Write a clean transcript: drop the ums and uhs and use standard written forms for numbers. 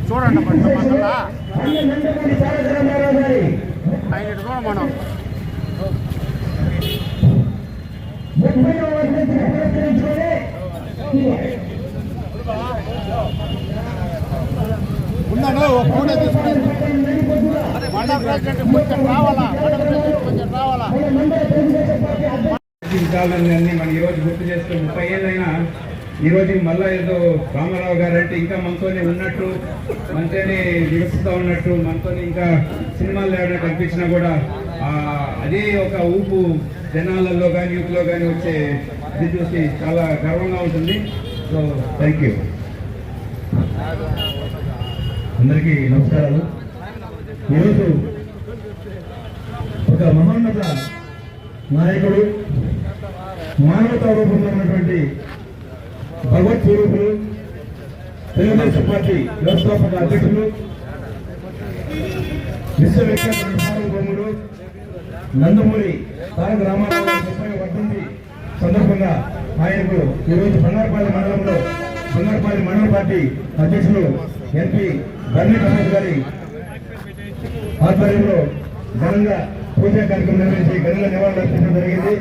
చూడండి ఆయన చూడమనం ఉన్నాను ఫోటో తీసుకున్నాను. మండల ప్రెసిడెంట్ కొంచెం రావాలా, కొంచెం రావాలా. విషయాలన్నీ మనం ఈరోజు గుర్తు చేస్తూ 30 ఏళ్ళైనా ఈరోజు మళ్ళా ఏదో రామారావు గారు అంటే ఇంకా మనతోనే ఉన్నట్టు, మనతోనే విడుస్తూ ఉన్నట్టు, మనతోనే ఇంకా సినిమాలు ఏమైనా కనిపించినా కూడా అదే ఒక ఊపు జనాలలో కానీ యూత్లో కానీ వచ్చే ఇది చూసి చాలా గర్వంగా ఉంటుంది. So thank you. అందరికీ నమస్కారాలు. ఈరోజు ఒక మహోన్నత నాయకుడు, మానవతా రూపంలో ఉన్నటువంటి భగవత్ స్వరూపులు, తెలుగుదేశం పార్టీ వ్యవస్థాపక అధ్యక్షులు, విశ్వవిఖ్యాత సార్వభౌముడు నందమూరి తారక రామారావు 30వ వర్ధంతి సందర్భంగా ఆయనకు ఈరోజు బంగారపల్లి మండలంలో బంగారపల్లి మండల పార్టీ అధ్యక్షులు ఎంపీ బర్నీ ప్రసాద్ గారి ఆధ్వర్యంలో ఘనంగా పూజా కార్యక్రమం నిర్వహించి ఘనంగా నివాళులు అర్పించడం జరిగింది.